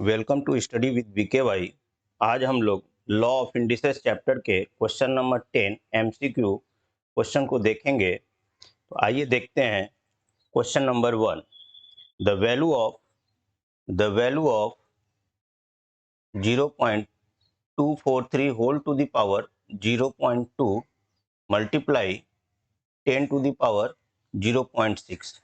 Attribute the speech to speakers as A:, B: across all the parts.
A: Welcome to study with BK Y. आज हम लोग लॉ ऑफ इंडिसेस चैप्टर के क्वेश्चन नंबर 10 एमसीक्यू क्वेश्चन को देखेंगे। तो आइए देखते हैं question number 1। The value of 0.243 whole to the power 0.2 multiply 10 to the power 0.6।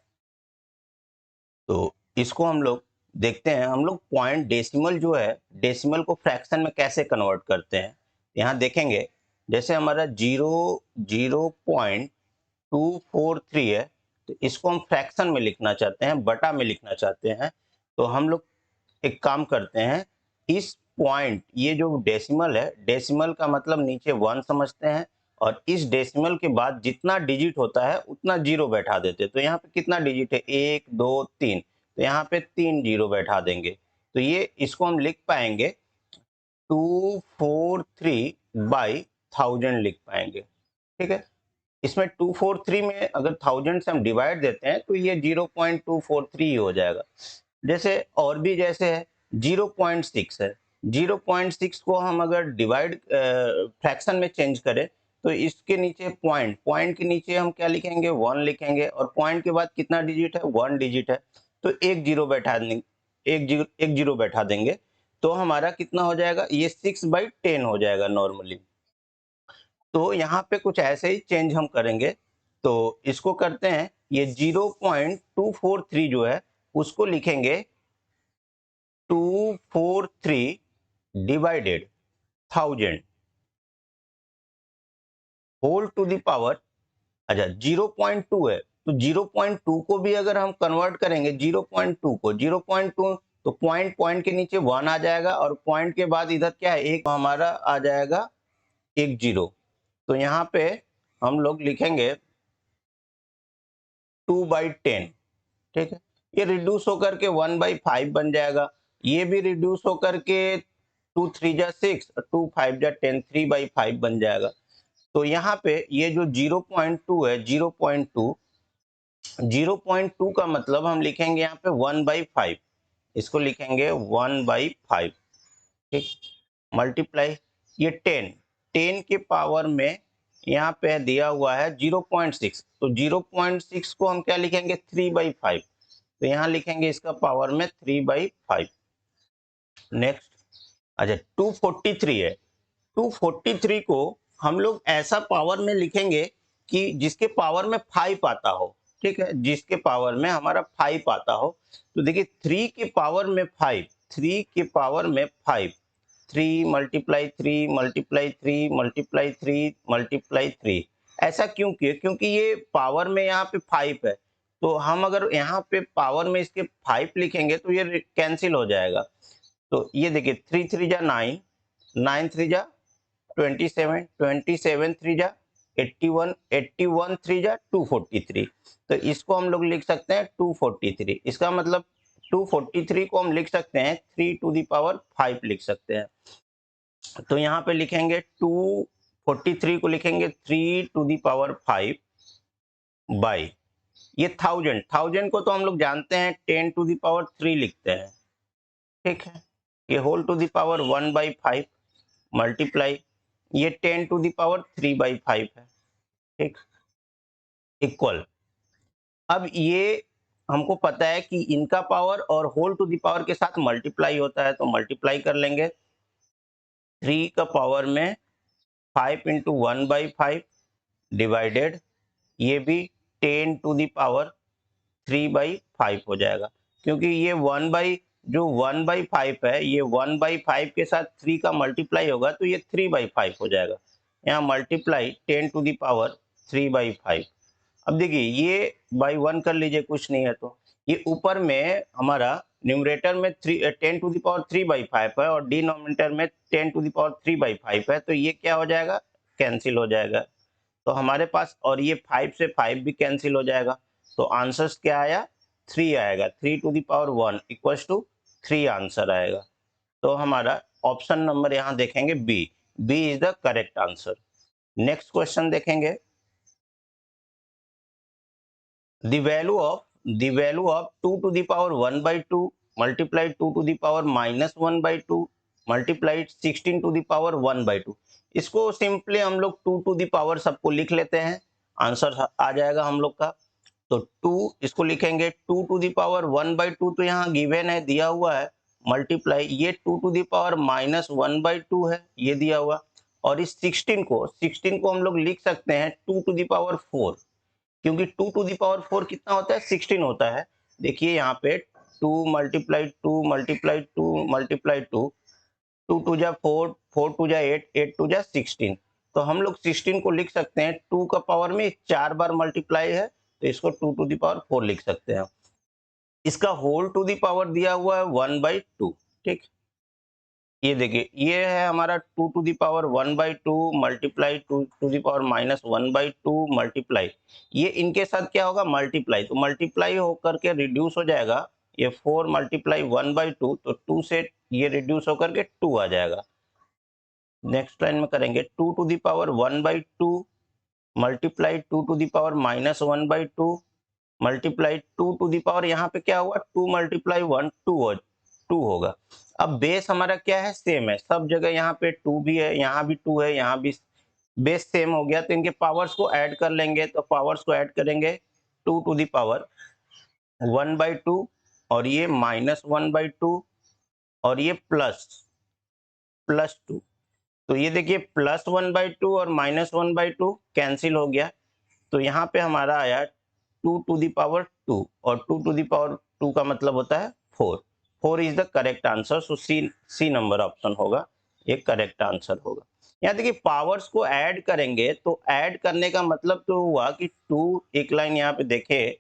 A: तो इसको हम लोग देखते हैं। हम लोग पॉइंट डेसिमल जो है, डेसिमल को फ्रैक्शन में कैसे कन्वर्ट करते हैं यहाँ देखेंगे। जैसे हमारा 0.243 है, तो इसको हम फ्रैक्शन में लिखना चाहते हैं, बटा में लिखना चाहते हैं। तो हम लोग एक काम करते हैं, इस पॉइंट, ये जो डेसिमल है, डेसिमल का मतलब नीचे 1 समझते हैं, और इस डेसिमल के बाद जितना डिजिट होता है उतना जीरो बैठा देते हैं। तो यहाँ पे कितना डिजिट है, 1 2 3, तो यहाँ पे 3 जीरो बैठा देंगे। तो ये इसको हम लिख पाएंगे 243 बाई 1000 लिख पाएंगे। ठीक है, इसमें 243 में अगर 1000 से हम डिवाइड देते हैं तो ये 0.243 ही हो जाएगा। जैसे और भी जैसे है 0.6 है, 0.6 को हम अगर डिवाइड फ्रैक्शन में चेंज करें तो इसके नीचे पॉइंट, पॉइंट के नीचे हम क्या लिखेंगे, 1 लिखेंगे, और पॉइंट के बाद कितना डिजिट है, 1 डिजिट है, तो एक जीरो बैठा देंगे, एक जीरो बैठा देंगे। तो हमारा कितना हो जाएगा, ये 6/10 हो जाएगा नॉर्मली। तो यहाँ पे कुछ ऐसे ही चेंज हम करेंगे। तो इसको करते हैं, ये 0.243 जो है उसको लिखेंगे 243 divided 1000 whole to the power. अच्छा, 0.2 है, तो 0.2 को भी अगर हम कन्वर्ट करेंगे, 0.2 को 0.2, तो पॉइंट, पॉइंट के नीचे 1 आ जाएगा, और पॉइंट के बाद इधर क्या है, एक हमारा आ जाएगा, एक जीरो। तो यहाँ पे हम लोग लिखेंगे 2/10। ठीक है, ये रिड्यूस होकर के 1/5 बन जाएगा। ये भी रिड्यूस होकर के 2 3 जा 6 और 2 5 जा 10, 3/5 बन जाएगा। तो यहाँ पे ये जो 0.2 है, 0.2 का मतलब हम लिखेंगे यहाँ पे 1/5, इसको लिखेंगे 1/5। ठीक, मल्टीप्लाई ये 10, 10 के पावर में यहाँ पे दिया हुआ है 0.6, तो 0.6 को हम क्या लिखेंगे, 3/5, तो यहाँ लिखेंगे इसका पावर में 3/5। नेक्स्ट, अच्छा 243 है, 243 को हम लोग ऐसा पावर में लिखेंगे कि जिसके पावर में 5 आता हो। ठीक है, जिसके पावर में हमारा 5 आता हो। तो देखिए 3 के पावर में 5, 3 के पावर में 5, 3 मल्टीप्लाई 3 मल्टीप्लाई 3 मल्टीप्लाई 3 मल्टीप्लाई 3। ऐसा क्यों किए, क्योंकि ये पावर में यहाँ पे 5 है, तो हम अगर यहाँ पे पावर में इसके 5 लिखेंगे तो ये कैंसिल हो जाएगा। तो ये देखिए 3 3 जा 9, 9 3 जा 27, 27 3 जा 81, 81 3 जा 243। तो इसको हम लोग लिख सकते हैं 243। इसका मतलब 243 को हम लिख सकते हैं 3 टू द पावर 5 लिख सकते हैं। तो यहाँ पे लिखेंगे 243 को लिखेंगे 3 टू द पावर 5 बाई ये 1000, 1000 को तो हम लोग जानते हैं 10 टू द पावर 3 लिखते हैं। ठीक है, ये whole to the power 1/5 multiply ये 10 टू द पावर 3/5 है। ठीक, इक्वल, अब ये हमको पता है कि इनका पावर और होल टू द पावर के साथ मल्टीप्लाई होता है, तो मल्टीप्लाई कर लेंगे। 3 का पावर में 5 इंटू 1/5 डिवाइडेड ये भी 10 टू द पावर 3/5 हो जाएगा, क्योंकि ये 1/5 है, ये 1/5 के साथ 3 का मल्टीप्लाई होगा तो ये 3/5 हो जाएगा। यहाँ मल्टीप्लाई 10 टू द पावर 3/5। अब देखिए ये बाई 1 कर लीजिए, कुछ नहीं है, तो ये ऊपर में हमारा न्यूमरेटर में 10 टू द पावर 3/5 है, और डिनोमिनेटर में 10 टू द पावर 3/5 है, तो ये क्या हो जाएगा, कैंसिल हो जाएगा। तो हमारे पास, और ये 5 से 5 भी कैंसिल हो जाएगा, तो आंसर क्या आया, 3 आएगा। 3 to the power 1 equals to 3 answer आएगा। तो हमारा ऑप्शन नंबर यहाँ देखेंगे B, B is the correct answer. Next question देखेंगे, the value of 2 to the power 1/2 multiply 2⁻⁻1/2 multiply 16⁻1/2। इसको सिंपली हम लोग 2 सबको लिख लेते हैं, आंसर आ जाएगा हम लोग का। तो 2 इसको लिखेंगे 2⁻1/2 तो यहाँ गिवन है, दिया हुआ है, मल्टीप्लाई ये 2⁻−1/2 है, ये दिया हुआ। और इस 16 को हम लोग लिख सकते हैं 2⁴, क्योंकि 2⁴ कितना होता है, 16 होता है। देखिए यहाँ पे 2 × 2 × 2 × 2, 2 2 जा 4, 4 2 जा 8, 8 2 जा 16। तो हम लोग 16 को लिख सकते हैं 2 का पावर में 4 बार मल्टीप्लाई है, तो इसको 2⁴ लिख सकते हैं। इसका होल टू दी पावर दिया हुआ है 1/2। ठीक, ये देखिए ये है हमारा 2⁴ मल्टीप्लाई 2⁻−1/2 मल्टीप्लाई, ये इनके साथ क्या होगा, मल्टीप्लाई, तो मल्टीप्लाई होकर के रिड्यूस हो जाएगा। ये 4 × 1/2, तो 2 से ये रिड्यूस होकर के 2 आ जाएगा। नेक्स्ट लाइन में करेंगे 2⁻1/2 मल्टीप्लाई 2⁻−1/2 मल्टीप्लाई 2 यहाँ पे क्या हुआ, 2 × 1 2 होगा। अब बेस हमारा क्या है, सेम है, सब जगह यहाँ पे 2 भी है, यहाँ भी 2 है, यहाँ भी बेस सेम हो गया, तो इनके पावर्स को ऐड कर लेंगे। तो पावर्स को ऐड करेंगे 2⁻1/2 और ये -1/2 और ये +2। तो ये देखिए +1/2 और -1/2 कैंसिल हो गया, तो यहाँ पे हमारा आया 2⁻2 और 2⁻2 का मतलब होता है 4। 4 is the correct answer, so C number option होगा, ये करेक्ट आंसर होगा। यहाँ देखिए पावर्स को ऐड करेंगे, तो ऐड करने का मतलब तो हुआ कि 2, एक लाइन यहाँ पे देखे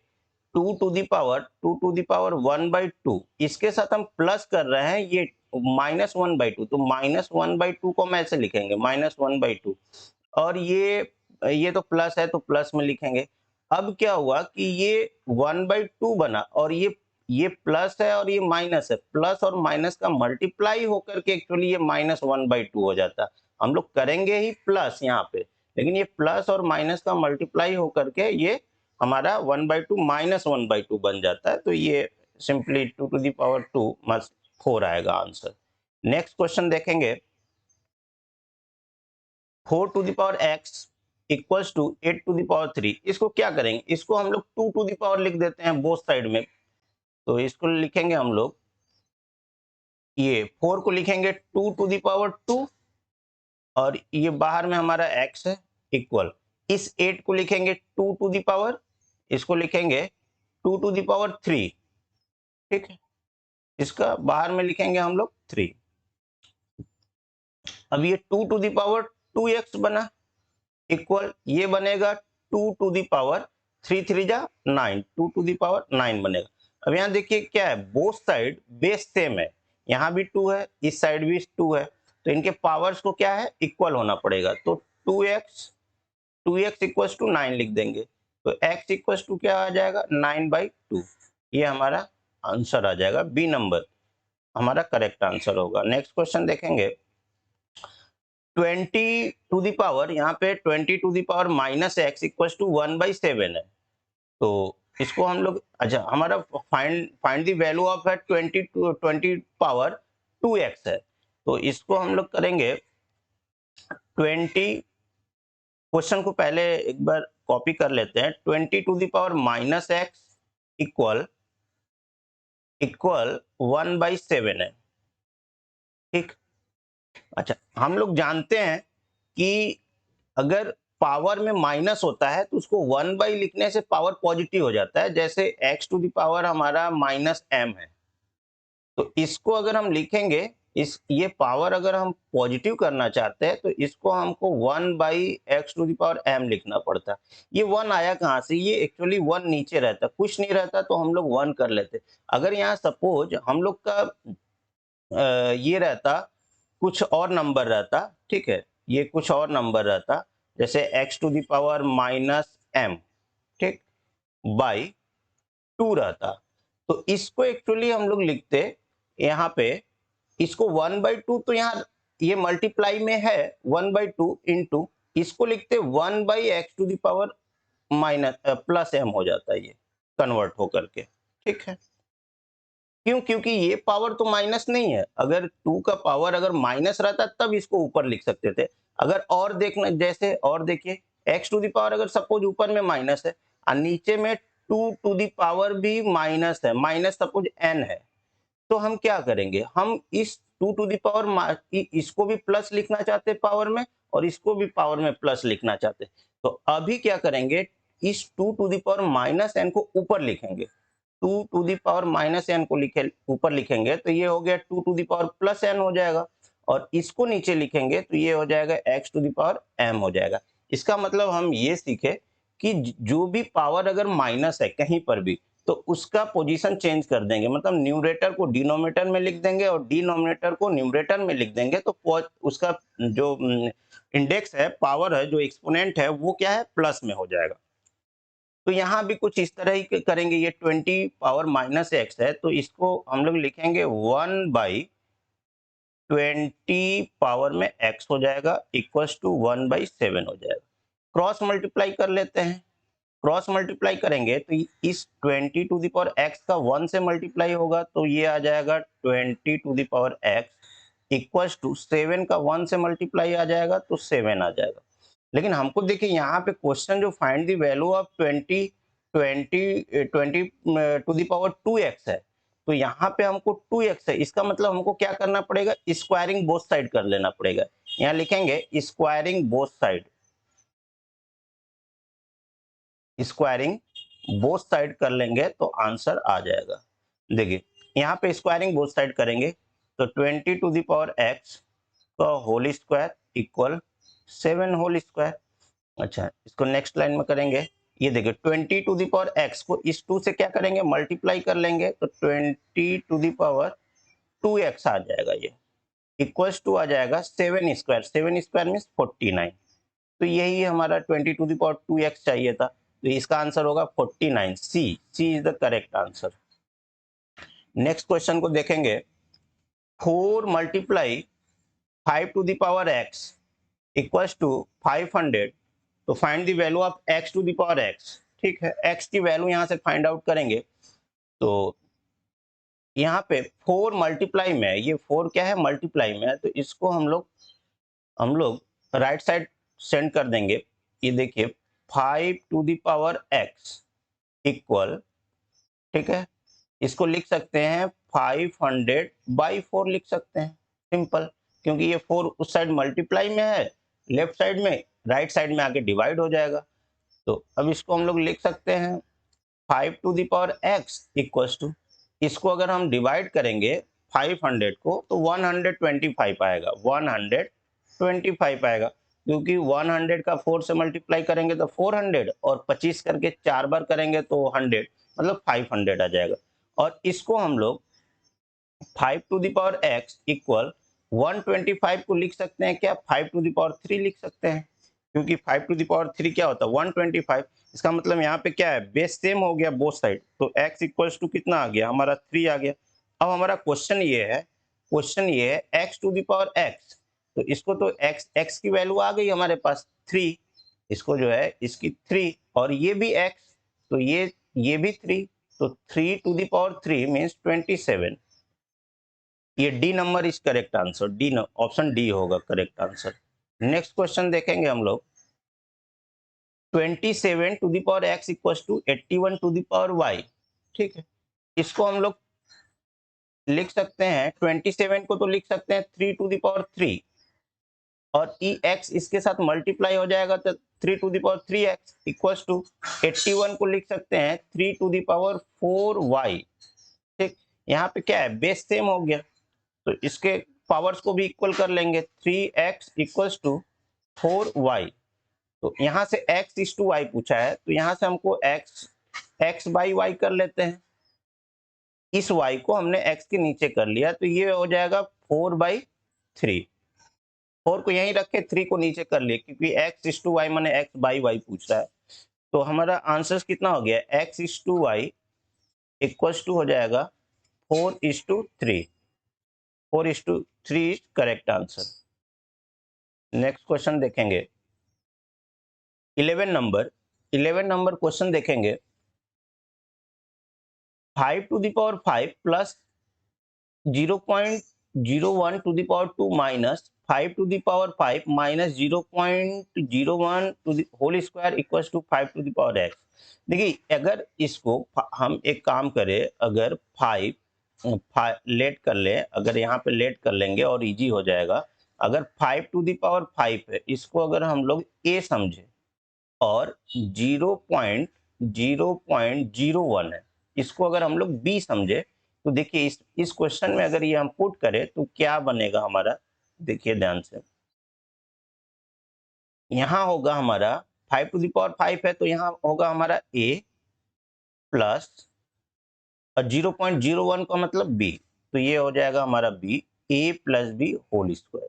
A: 2⁻1/2, इसके साथ हम प्लस कर रहे हैं ये -1/2, तो -1/2 को हम ऐसे लिखेंगे -1/2, और ये तो प्लस है तो प्लस में लिखेंगे। अब क्या हुआ कि ये 1/2 बना और ये प्लस है और ये माइनस है, प्लस और माइनस का मल्टीप्लाई होकर के एक्चुअली ये -1/2 हो जाता। हम लोग करेंगे ही प्लस यहाँ पे, लेकिन ये प्लस और माइनस का मल्टीप्लाई होकर के ये हमारा 1/2 -1/2 बन जाता है। तो ये सिंपली 2⁻2 मस्ट 4 आएगा आंसर। नेक्स्ट क्वेश्चन देखेंगे 4⁻x इक्वल्स टू 8⁻3। इसको क्या करेंगे, इसको हम लोग 2 लिख देते हैं बोथ साइड में। तो इसको लिखेंगे हम लोग, ये 4 को लिखेंगे 2⁻2 और ये बाहर में हमारा x है इक्वल, इस 8 को लिखेंगे 2, इसको लिखेंगे 2⁻3। ठीक है, इसका बाहर में लिखेंगे हम लोग 3। अब ये 2⁻2x बना इक्वल, ये बनेगा 2⁻3 3 जा 9, 2⁻9 बनेगा। अब यहाँ देखिए क्या है, बोथ साइड बेस सेम है, यहाँ भी 2 है, इस साइड भी 2 है, तो इनके पावर्स को क्या है, इक्वल होना पड़ेगा। तो 2x इक्वल्स टू 9 लिख देंगे, तो x इक्वल्स टू क्या आ जाएगा, 9/2। ये हमारा आंसर आ जाएगा, बी नंबर हमारा करेक्ट आंसर होगा। नेक्स्ट क्वेश्चन देखेंगे 20 यहाँ पे 20⁻−x इक्वल्स टू 1/7 है। तो इसको हम लोग, अच्छा हमारा फाइंड द वैल्यू ऑफ है 20⁻2x है, तो इसको हम लोग करेंगे 20, क्वेश्चन को पहले एक बार कॉपी कर लेते हैं। 20⁻−x इक्वल 1/7 है। ठीक, अच्छा हम लोग जानते हैं कि अगर पावर में माइनस होता है तो उसको 1 लिखने से पावर पॉजिटिव हो जाता है, जैसे x⁻ हमारा -m है, तो इसको अगर हम लिखेंगे, ये पावर अगर हम पॉजिटिव करना चाहते हैं तो इसको हमको 1/x⁻m लिखना पड़ता। ये 1 आया कहाँ से, ये एक्चुअली 1 नीचे रहता, कुछ नहीं रहता तो हम लोग 1 कर लेते। अगर यहाँ सपोज हम लोग का ये रहता, कुछ और नंबर रहता, ठीक है, ये कुछ और नंबर रहता, जैसे x⁻−m, ठीक, बाई 2 रहता, तो इसको एक्चुअली हम लोग लिखते यहाँ पे, इसको 1/2, तो यहाँ ये मल्टीप्लाई में है 1/2 इंटू, इसको लिखते 1/x⁻−m हो जाता है, ये कन्वर्ट होकर के। ठीक है, क्यों? क्योंकि ये पावर तो माइनस नहीं है। अगर 2 का पावर अगर माइनस रहता तब इसको ऊपर लिख सकते थे। अगर और देखना, जैसे और देखिए, x टू द पावर अगर सपोज ऊपर में माइनस है और नीचे में 2 टू द पावर भी माइनस है, माइनस सपोज n है, तो हम क्या करेंगे? हम इस 2 टू द पावर इसको भी प्लस लिखना चाहते हैं पावर में, और इसको भी पावर में प्लस लिखना चाहते हैं। तो अभी क्या करेंगे? इस 2 to the power minus n को ऊपर लिखेंगे। 2 to the power minus N को लिखे ऊपर लिखेंगे तो ये हो गया 2 to the power plus N हो जाएगा, और इसको नीचे लिखेंगे तो ये हो जाएगा x to the power m हो जाएगा। इसका मतलब हम ये सीखे कि जो भी पावर अगर माइनस है कहीं पर भी, तो उसका पोजीशन चेंज कर देंगे, मतलब न्यूमरेटर को डिनोमिनेटर में लिख देंगे और डिनोमिनेटर को न्यूमरेटर में लिख देंगे, तो उसका जो इंडेक्स है, पावर है, जो एक्सपोनेंट है, वो क्या है? प्लस में हो जाएगा। तो यहाँ भी कुछ इस तरह ही करेंगे। ये 20 पावर माइनस एक्स है, तो इसको हम लोग लिखेंगे 1/20 पावर में x हो जाएगा, इक्वल्स टू 1/7 हो जाएगा। क्रॉस मल्टीप्लाई कर लेते हैं। क्रॉस मल्टीप्लाई करेंगे तो इस 20 टू द पावर x का 1 से मल्टीप्लाई होगा, तो ये आ जाएगा 20 to the power x equals to 7 का 1 से मल्टीप्लाई आ जाएगा, तो 7 आ जाएगा। लेकिन हमको देखिए यहाँ पे क्वेश्चन जो find the value of 20 to the power 2x है, तो यहाँ पे हमको 2x है, इसका मतलब हमको क्या करना पड़ेगा? स्क्वायरिंग बोथ साइड कर लेना पड़ेगा। यहाँ लिखेंगे squaring both side, squaring both side कर लेंगे तो आंसर आ जाएगा। देखिए यहाँ पे स्क्वायरिंग बोथ साइड करेंगे तो 20 टू द पावर x का whole square equal 7 whole square. अच्छा, इसको नेक्स्ट लाइन में करेंगे। ये देखिए 20 टू द पावर x को इस 2 से क्या करेंगे? मल्टीप्लाई कर लेंगे, तो 20 टू द पावर 2x आ जाएगा, ये इक्वल्स टू आ जाएगा 7 स्क्वायर। 7 square means 49। तो यही हमारा 20 टू द पावर 2x चाहिए था, तो इसका आंसर होगा 49। C is the correct answer. Next question को देखेंगे। 4 multiply 5 to the power x equals to 500, तो find the value of x to the power x। ठीक है, x की वैल्यू यहां से फाइंड आउट करेंगे, तो यहाँ पे 4 मल्टीप्लाई में, ये 4 क्या है? मल्टीप्लाई में है, तो इसको हम लोग राइट साइड सेंड कर देंगे। ये देखिए 5 to the power x equal, ठीक है, इसको लिख सकते हैं 500/4 लिख सकते हैं, सिंपल। क्योंकि ये 4 उस साइड मल्टीप्लाई में है, लेफ्ट साइड में, राइट साइड में आके डिवाइड हो जाएगा। तो अब इसको हम लोग लिख सकते हैं 5 to the power x equals to, इसको अगर हम डिवाइड करेंगे 500 को, तो 125 आएगा, 125 आएगा। क्योंकि 100 का 4 से मल्टीप्लाई करेंगे तो 400, और 25 करके 4 बार करेंगे तो 100, मतलब 500 आ जाएगा। और इसको हम लोग 5 to the power x equal 125 को लिख सकते हैं क्या? 5 टू द पावर 3 लिख सकते हैं, क्योंकि 5 टू द पावर 3 क्या होता है? 125। इसका मतलब यहाँ पे क्या है? बेस सेम हो गया बोथ साइड, तो x इक्वल्स टू कितना आ गया? हमारा 3 आ गया। अब हमारा क्वेश्चन ये है x to the power x, तो इसको तो x की वैल्यू आ गई हमारे पास 3, इसको जो है इसकी 3, और ये भी x, तो ये भी 3, तो 3 टू द पावर 3 मीन्स 27। ये D number is correct answer, option D होगा करेक्ट आंसर। नेक्स्ट क्वेश्चन देखेंगे हम लोग। 27 to the power x equal to 81 to the power y। ठीक है, इसको हम लोग लिख सकते हैं, 27 को तो लिख सकते हैं 3 टू द पावर 3, और ई एक्स इसके साथ मल्टीप्लाई हो जाएगा तो 3 to the power 3x equal to 81 को लिख सकते हैं 3 टू द पावर 4y। ठीक, यहाँ पे क्या है? बेस सेम हो गया, तो इसके पावर्स को भी इक्वल कर लेंगे, 3x इक्वल्स टू 4y। तो यहाँ से x इज टू y पूछा है, तो यहाँ से हमको x बाई y कर लेते हैं। इस y को हमने x के नीचे कर लिया, तो ये हो जाएगा 4/3। 4 को यहीं रखे, 3 को नीचे कर लिए, क्योंकि x इज टू y माने x बाई y पूछ रहा है। तो हमारा आंसर कितना हो गया? x is to y equals to हो जाएगा 4:3। 4:3 is correct answer. Next question देखेंगे 11 नंबर क्वेश्चन देखेंगे। 5 to the power 5 plus 0.01 to the power 2 minus 5 to the power 5 minus 0.01 to the whole square equals to 5 to the power x। देखिए अगर इसको हम एक काम करें, अगर 5 लेट कर ले, अगर यहाँ पे लेट कर लेंगे और इजी हो जाएगा। अगर 5 टू द पावर 5 है, इसको अगर हम लोग a समझे और 0.01 है, इसको अगर हम लोग b समझे, तो देखिए इस क्वेश्चन में अगर ये हम पुट करें तो क्या बनेगा हमारा, देखिए ध्यान से। यहाँ होगा हमारा 5 टू द पावर 5 है, तो यहाँ होगा हमारा a प्लस और 0.01 का मतलब b, तो ये हो जाएगा हमारा b, a plus B whole square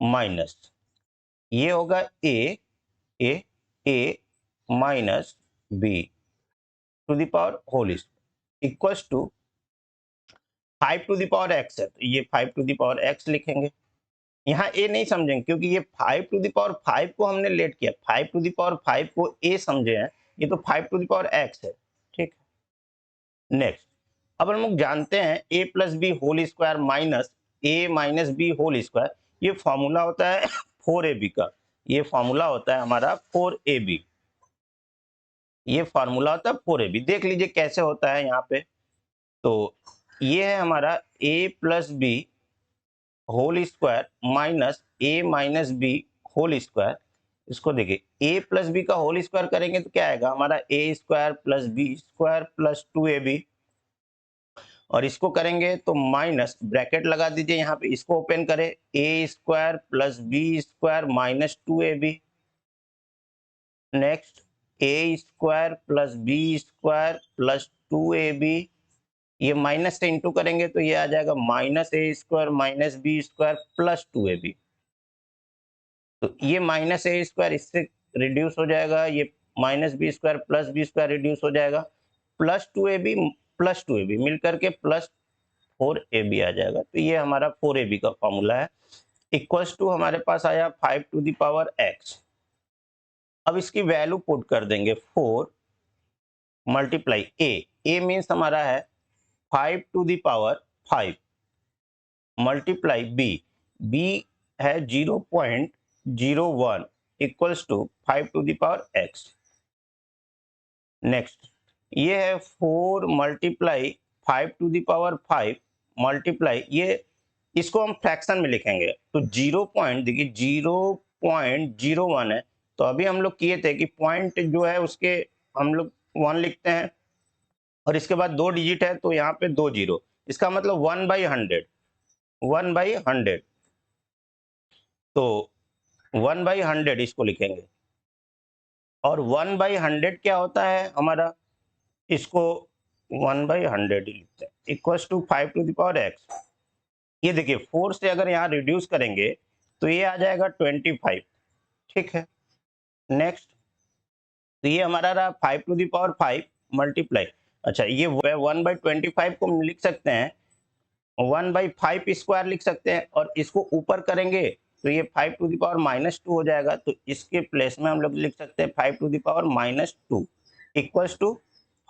A: minus ये होगा a minus b to the power whole square equals to 5 to the power x है, तो ये 5 टू द पावर x लिखेंगे। यहाँ a नहीं समझेंगे क्योंकि ये 5 टू द पावर 5 को हमने लेट किया, 5 टू द पावर 5 को a समझे हैं, ये तो 5 टू द पावर x है। ठीक है, नेक्स्ट अब हम लोग जानते हैं a plus B whole square minus a minus B whole square, ये फॉर्मूला होता है 4ab का, ये फॉर्मूला होता है हमारा 4ab, ये फॉर्मूला होता है 4ab। देख लीजिए कैसे होता है यहाँ पे, तो ये है हमारा a plus B whole square minus a minus B whole square. इसको देखिए a प्लस बी का होल स्क्वायर करेंगे तो क्या आएगा हमारा a square plus B square plus 2ab, और इसको करेंगे तो माइनस ब्रैकेट लगा दीजिए यहाँ पे, इसको ओपन करें a square plus B square minus 2ab, next a square plus B square plus 2ab, ये माइनस से इंटू करेंगे तो ये आ जाएगा minus a square minus B square plus 2ab, तो ये माइनस a स्क्वायर इससे रिड्यूस हो जाएगा, ये minus B square plus B square reduce हो जाएगा, प्लस टू ए बी मिलकर के प्लस 4ab आ जाएगा, तो ये हमारा 4ab का फॉर्मूला है। इक्वल्स टू हमारे पास आया 5 टू द पावर x। अब इसकी वैल्यू पुट कर देंगे 4 मल्टीप्लाई a मीन्स हमारा है 5 to the power 5 multiply b है 0.01 equals to 5 to the power x। Next ये है 4 multiply 5 to the power 5 multiply ये, इसको हम फ्रैक्शन में लिखेंगे तो 0 पॉइंट, देखिए 0.01 है, तो अभी हम लोग किए थे कि पॉइंट जो है उसके हम लोग 1 लिखते हैं और इसके बाद 2 डिजिट है तो यहाँ पे 2 जीरो, इसका मतलब 1/100, 1/100, तो 1/100 इसको लिखेंगे, और 1/100 क्या होता है हमारा, इसको 1/100 ही लिखते हैं equals to 5 to the power x। ये देखिए 4 से अगर यहाँ रिड्यूस करेंगे तो ये आ जाएगा 25। ठीक है, नेक्स्ट तो ये हमारा रहा 5 टू द पावर 5 मल्टीप्लाई, अच्छा ये 1/25 को लिख सकते हैं 1/5 स्क्वायर लिख सकते हैं, और इसको ऊपर करेंगे तो ये 5 टू द पावर -2 हो जाएगा, तो इसके प्लेस में हम लोग लिख सकते हैं 5 to the power -2 equals to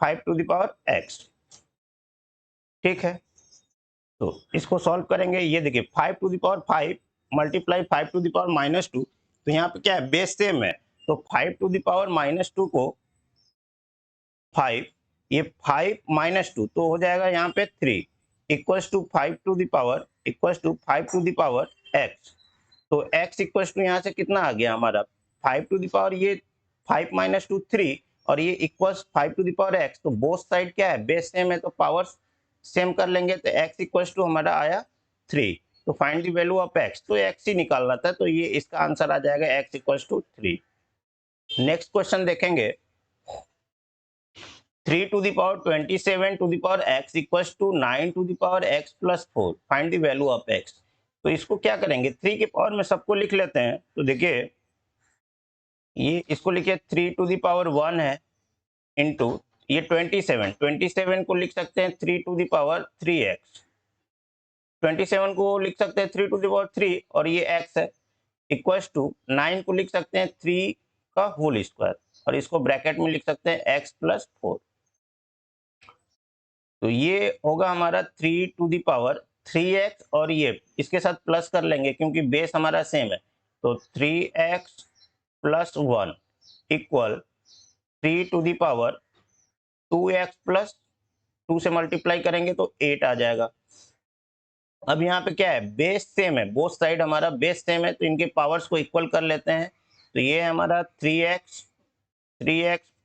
A: 5 to the power x। ठीक है, तो इसको सॉल्व करेंगे, ये देखिए 5 to the power 5 multiply 5 to the power -2, तो यहाँ पे क्या है बेस सेम है, तो 5 टू द पावर -2 को 5, ये 5 -2 तो हो जाएगा यहाँ पे 3 equals to 5 to the power equals to 5 to the power x, तो x इक्वल्स टू यहाँ से कितना आ गया हमारा 5 टू द पावर, ये 5 -2 3 और ये equals 5 to the power x, तो बोथ साइड क्या है बेस सेम है तो पावर सेम कर लेंगे, तो x इक्वल्स टू हमारा आया 3, तो find the value of x, तो x ही निकालना था, तो ये इसका आंसर आ जाएगा x equals to 3। Next question देखेंगे 3 to the power 27 to the power x equals to 9 to the power x plus 4, find the value of x। तो इसको क्या करेंगे 3 के पावर में सबको लिख लेते हैं, तो देखिए ये इसको लिखिए 3 टू द पावर 1 है इनटू ये 27 को लिख सकते हैं 3 टू द पावर 3x, 27 को लिख सकते हैं 3 टू द पावर 3 और ये x है, इक्वल्स टू 9 को लिख सकते हैं 3 का होल स्क्वायर और इसको ब्रैकेट में लिख सकते हैं x प्लस 4, तो ये होगा हमारा 3 टू द पावर 3x और ये इसके साथ प्लस कर लेंगे क्योंकि बेस हमारा सेम है, तो 3x plus 1 equal 3 to the power 2x plus 2 से मल्टीप्लाई करेंगे तो 8 आ जाएगा। अब यहाँ पे क्या है, बेस सेम है, बोथ साइड हमारा बेस सेम है, तो इनके पावर्स को इक्वल कर लेते हैं। तो ये हमारा 3x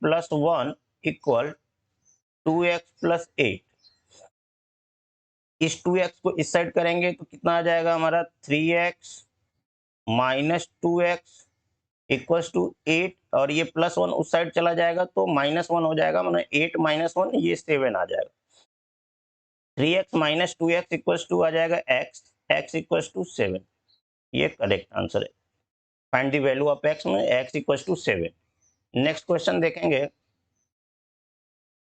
A: plus 1 equal 2x plus 8। इस 2x को इस साइड करेंगे तो कितना आ जाएगा हमारा, 3x minus 2x equals to 8, और ये प्लस 1 उस साइड चला जाएगा तो माइनस 1 हो जाएगा, मतलब 8 माइनस 1 ये 7 आ जाएगा। 3x minus 2x equals to आ जाएगा x इक्वल्स टू 7। ये करेक्ट आंसर है। Find the value of x में x equals to 7। Next question देखेंगे,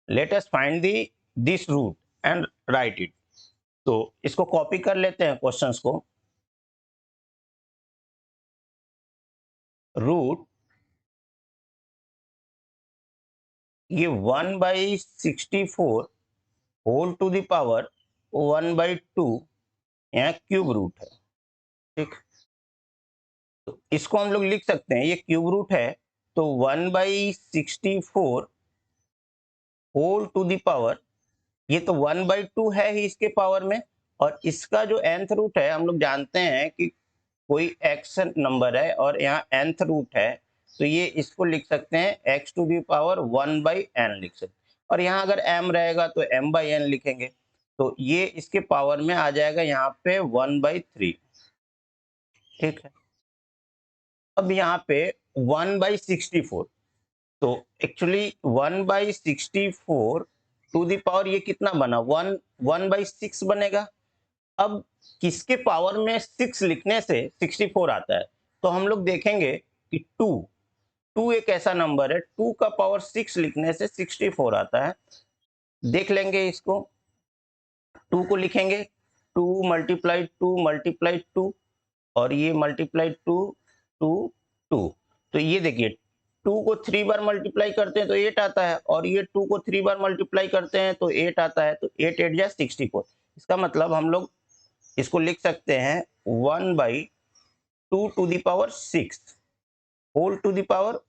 A: let us find the this root and write it. तो इसको कॉपी कर लेते हैं क्वेश्चंस को। रूट ये 1/64 होल टू द पावर 1/2 यहाँ क्यूब रूट है, ठीक। तो इसको हम लोग लिख सकते हैं, ये क्यूब रूट है तो 1/64 होल टू द पावर, ये तो 1/2 है ही इसके पावर में, और इसका जो nth रूट है, हम लोग जानते हैं कि कोई x नंबर है और यहाँ nth रूट है, तो ये इसको लिख सकते हैं x to the power 1/n लिख सकते हैं, और यहाँ अगर m रहेगा तो m/n लिखेंगे, तो ये इसके पावर में आ जाएगा यहाँ पे 1/3, ठीक है। अब यहाँ पे 1/64, तो एक्चुअली 1/64 टू दी पावर ये कितना बना, 1/6 बनेगा। अब किसके पावर में 6 लिखने से 64 आता है, तो हम लोग देखेंगे कि 2 एक ऐसा नंबर है, 2 का पावर 6 लिखने से 64 आता है। देख लेंगे इसको, 2 को लिखेंगे 2 मल्टीप्लाई 2 और ये मल्टीप्लाई 2 2 2, तो ये देखिए 2 को 3 बार मल्टीप्लाई करते हैं तो 8 आता है, और ये 2 को 3 बार मल्टीप्लाई करते हैं तो 8 आता है, तो 8 8 जा 64। इसका मतलब हम लोग इसको लिख सकते हैं 1/2 to the power 6 whole to the power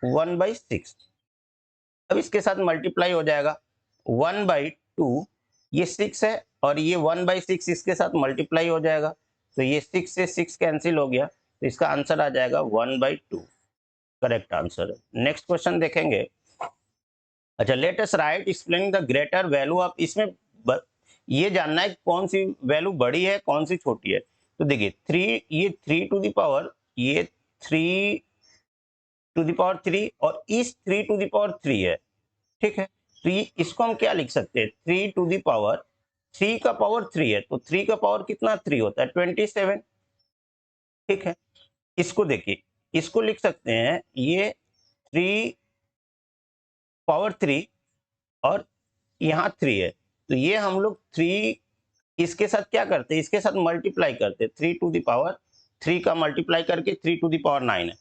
A: 1/6। अब इसके साथ मल्टीप्लाई हो जाएगा 1/2, ये 6 है और ये 1/6 इसके साथ मल्टीप्लाई हो जाएगा, तो ये 6 से 6 कैंसिल हो गया, तो इसका आंसर आ जाएगा 1/2, करेक्ट आंसर है। नेक्स्ट क्वेश्चन देखेंगे। अच्छा, let us right explaining the greater value of, इसमें ये जानना है कौन सी वैल्यू बड़ी है कौन सी छोटी है। तो देखिए 3, ये 3 टू दी पावर, ये 3 टू दी पावर 3 और इस 3 टू दी पावर 3 है, ठीक है। तो ये इसको हम क्या लिख सकते हैं, 3 टू दी पावर 3 का पावर 3 है, तो 3 का पावर कितना 3 होता है 27, ठीक है। इसको देखिए, इसको लिख सकते हैं ये 3 पावर 3 और यहाँ 3 है, तो ये हम लोग 3 इसके साथ क्या करते हैं, इसके साथ मल्टीप्लाई करते हैं, 3 टू दी पावर 3 का मल्टीप्लाई करके 3 टू दी पावर 9 है।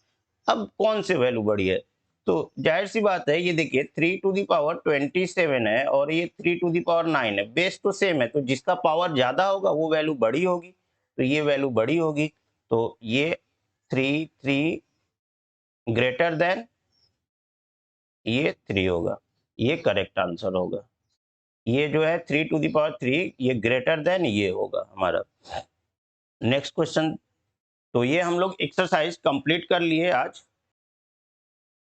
A: अब कौन से वैल्यू बड़ी है, तो जाहिर सी बात है, ये देखिए 3 टू दी पावर 27 है और ये 3 टू दी पावर 9 है, बेस तो सेम है, तो जिसका पावर ज्यादा होगा वो वैल्यू बड़ी होगी, तो ये वैल्यू बड़ी होगी, तो ये 3 ग्रेटर देन ये 3 होगा, ये करेक्ट आंसर होगा। ये जो है 3 टू दी पावर 3 ये ग्रेटर देन ये होगा हमारा। नेक्स्ट क्वेश्चन, तो ये हम लोग एक्सरसाइज कंप्लीट कर लिए आज।